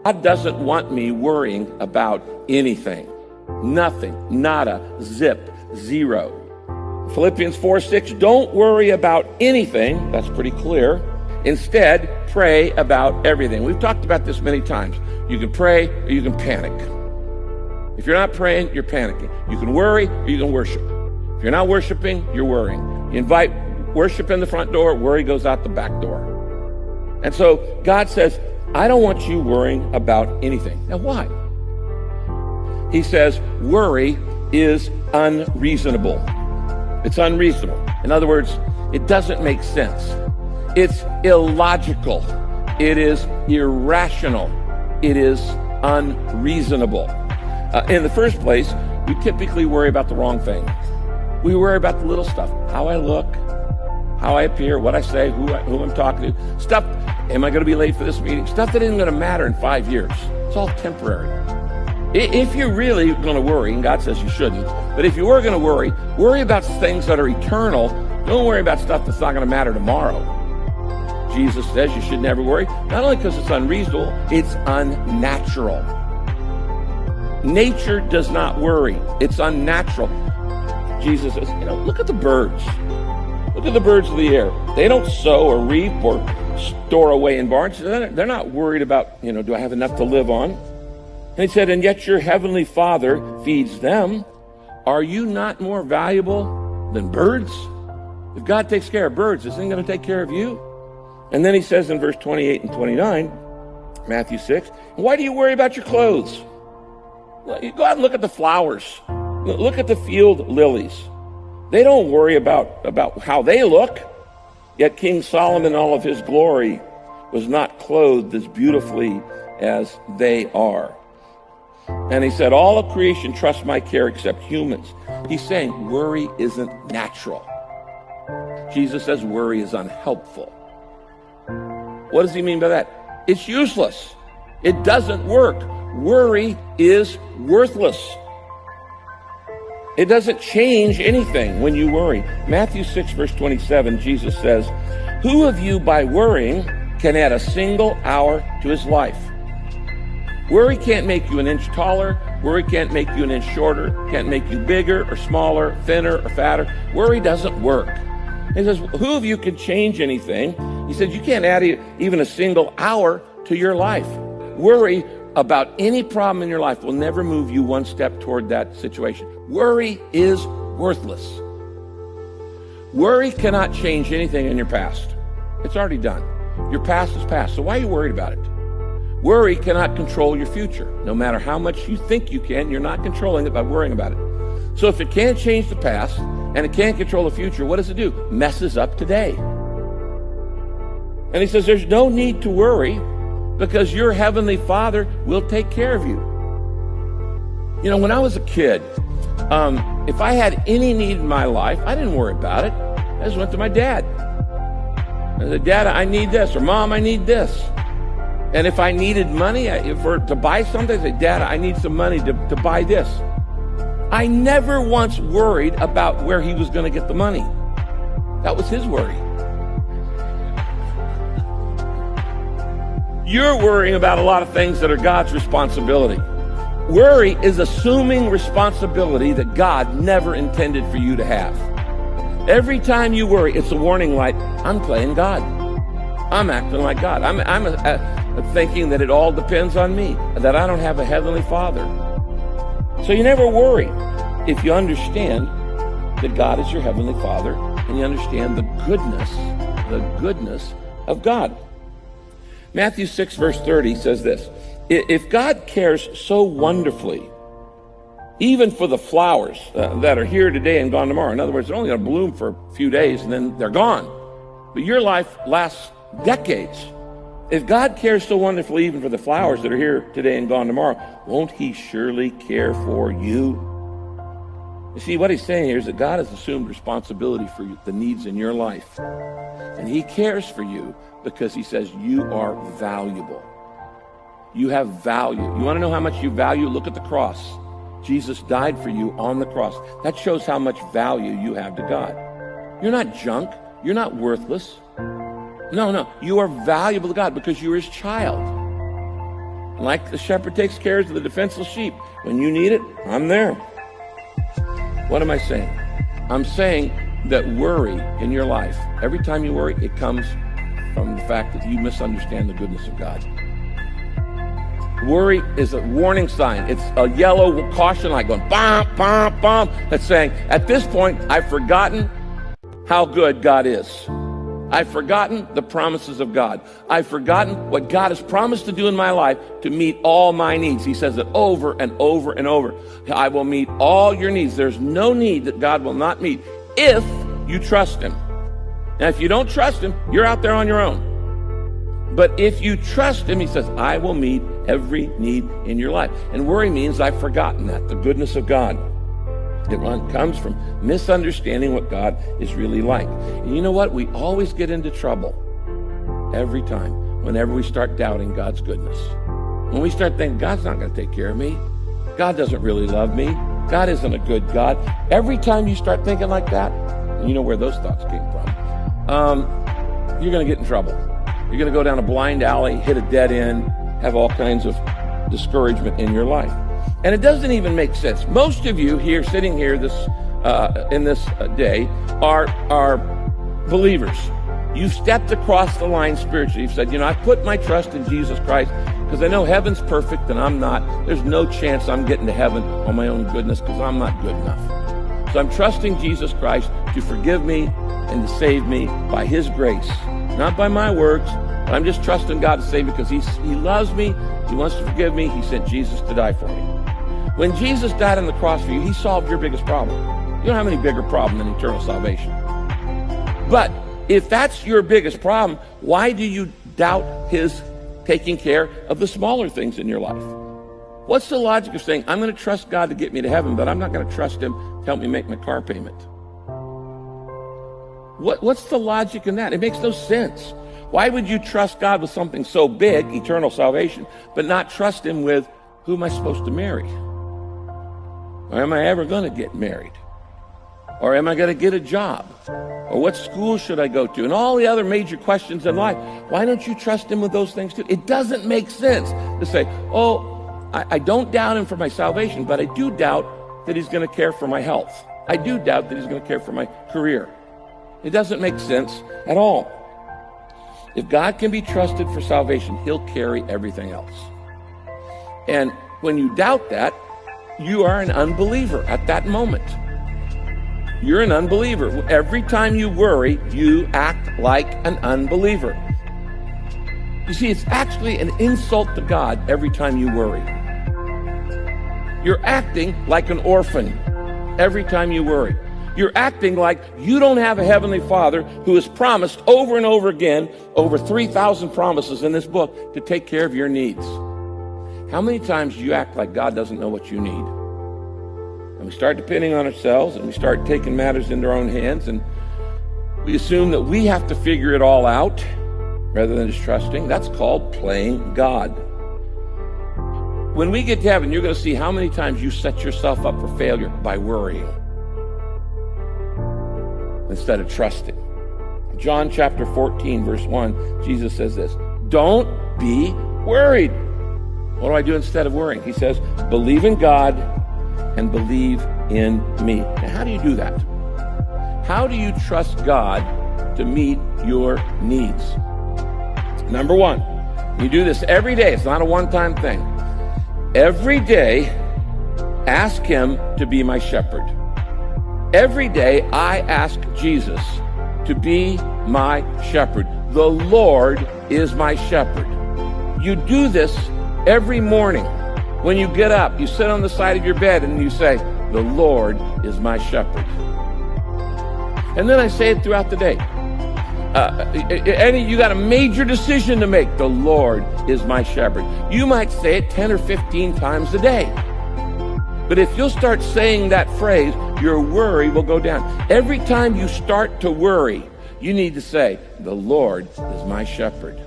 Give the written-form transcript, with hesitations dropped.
God doesn't want me worrying about anything. Nothing, nada, zip, zero. Philippians 4:6, don't worry about anything. That's pretty clear. Instead, pray about everything. We've talked about this many times. You can pray or you can panic. If you're not praying, you're panicking. You can worry or you can worship. If you're not worshiping, you're worrying. You invite worship in the front door, worry goes out the back door. And so God says, I don't want you worrying about anything. Now why? He says, worry is unreasonable. It's unreasonable. In other words, it doesn't make sense. It's illogical. It is irrational. It is unreasonable. In the first place, we typically worry about the wrong thing. We worry about the little stuff. How I look, how I appear, what I say, who I'm talking to. Stuff, am I going to be late for this meeting? Stuff that isn't going to matter in 5 years. It's all temporary. If you're really going to worry, and God says you shouldn't, but if you were going to worry about things that are eternal. Don't worry about stuff that's not going to matter tomorrow. Jesus says you should never worry, not only because it's unreasonable, it's unnatural. Nature does not worry. It's unnatural. Jesus says, look at the birds. Look at the birds of the air. They don't sow or reap or store away in barns. They're not worried about, do I have enough to live on? And he said, and yet your heavenly Father feeds them. Are you not more valuable than birds? If God takes care of birds, is he going to take care of you? And then he says in verse 28 and 29, Matthew 6, why do you worry about your clothes? Go out and look at the flowers. Look at the field lilies. They don't worry about how they look. Yet King Solomon in all of his glory was not clothed as beautifully as they are. And he said, all of creation trusts my care except humans. He's saying worry isn't natural. Jesus says worry is unhelpful. What does he mean by that? It's useless. It doesn't work. Worry is worthless. It doesn't change anything when you worry. Matthew 6, verse 27, Jesus says, who of you by worrying can add a single hour to his life? Worry can't make you an inch taller. Worry can't make you an inch shorter. Can't make you bigger or smaller, thinner or fatter. Worry doesn't work. He says, who of you can change anything? He says, you can't add even a single hour to your life. Worry about any problem in your life will never move you one step toward that situation. Worry is worthless. Worry cannot change anything in your past. It's already done. Your past is past. So why are you worried about it? Worry cannot control your future. No matter how much you think you can, you're not controlling it by worrying about it. So if it can't change the past and it can't control the future, what does it do? Messes up today. And he says there's no need to worry because your heavenly Father will take care of you. When I was a kid, if I had any need in my life, I didn't worry about it. I just went to my dad. I said, Dad, I need this, or Mom, I need this. And if I needed money to buy something, I say, Dad, I need some money to buy this. I never once worried about where he was going to get the money. That was his worry. You're worrying about a lot of things that are God's responsibility. Worry is assuming responsibility that God never intended for you to have. Every time you worry, it's a warning light. I'm playing God. I'm acting like God. I'm thinking that it all depends on me, that I don't have a heavenly Father. So you never worry if you understand that God is your heavenly Father and you understand the goodness of God. Matthew 6, verse 30 says this, if God cares so wonderfully, even for the flowers that are here today and gone tomorrow, in other words, they're only going to bloom for a few days and then they're gone, but your life lasts decades. If God cares so wonderfully even for the flowers that are here today and gone tomorrow, won't he surely care for you? You see, what he's saying here is that God has assumed responsibility for the needs in your life. And he cares for you because he says you are valuable. You have value. You want to know how much you value? Look at the cross. Jesus died for you on the cross. That shows how much value you have to God. You're not junk. You're not worthless. No, you are valuable to God because you're his child. Like the shepherd takes care of the defenseless sheep. When you need it, I'm there. What am I saying? I'm saying that worry in your life, every time you worry, it comes from the fact that you misunderstand the goodness of God. Worry is a warning sign. It's a yellow caution light going, bam, bam, bam. That's saying, at this point, I've forgotten how good God is. I've forgotten the promises of God. I've forgotten what God has promised to do in my life to meet all my needs. He says it over and over and over. I will meet all your needs. There's no need that God will not meet if you trust him. Now, if you don't trust him, you're out there on your own. But if you trust him, he says, I will meet every need in your life. And worry means I've forgotten that, the goodness of God. It comes from misunderstanding what God is really like. And you know what? We always get into trouble every time, whenever we start doubting God's goodness. When we start thinking, God's not going to take care of me. God doesn't really love me. God isn't a good God. Every time you start thinking like that, and you know where those thoughts came from, you're going to get in trouble. You're going to go down a blind alley, hit a dead end, have all kinds of discouragement in your life. And it doesn't even make sense. Most of you here, sitting here in this day, are believers. You've stepped across the line spiritually. You've said, I put my trust in Jesus Christ because I know heaven's perfect and I'm not. There's no chance I'm getting to heaven on my own goodness because I'm not good enough. So I'm trusting Jesus Christ to forgive me and to save me by his grace, not by my works. But I'm just trusting God to save me because he loves me. He wants to forgive me. He sent Jesus to die for me. When Jesus died on the cross for you, he solved your biggest problem. You don't have any bigger problem than eternal salvation. But if that's your biggest problem, why do you doubt his taking care of the smaller things in your life? What's the logic of saying, I'm going to trust God to get me to heaven, but I'm not going to trust him to help me make my car payment? What's the logic in that? It makes no sense. Why would you trust God with something so big, eternal salvation, but not trust him with, who am I supposed to marry? Or am I ever going to get married? Or am I going to get a job? Or what school should I go to? And all the other major questions in life. Why don't you trust him with those things too? It doesn't make sense to say, I don't doubt him for my salvation, but I do doubt that he's going to care for my health. I do doubt that he's going to care for my career. It doesn't make sense at all. If God can be trusted for salvation, he'll carry everything else. And when you doubt that, you are an unbeliever at that moment. You're an unbeliever. Every time you worry, you act like an unbeliever. You see, it's actually an insult to God every time you worry. You're acting like an orphan every time you worry. You're acting like you don't have a heavenly Father who has promised over and over again, over 3,000 promises in this book, to take care of your needs. How many times do you act like God doesn't know what you need? And we start depending on ourselves, and we start taking matters into our own hands, and we assume that we have to figure it all out rather than just trusting. That's called playing God. When we get to heaven, you're going to see how many times you set yourself up for failure by worrying instead of trusting. John chapter 14, verse 1, Jesus says this, don't be worried. What do I do instead of worrying? He says, believe in God and believe in me. Now, how do you do that? How do you trust God to meet your needs? Number one, you do this every day. It's not a one-time thing. Every day, ask him to be my shepherd. Every day, I ask Jesus to be my shepherd. The Lord is my shepherd. You do this every morning. When you get up, you sit on the side of your bed and you say, the Lord is my shepherd. And then I say it throughout the day. You got a major decision to make. The Lord is my shepherd. You might say it 10 or 15 times a day. But if you'll start saying that phrase, your worry will go down. Every time you start to worry, you need to say, the Lord is my shepherd.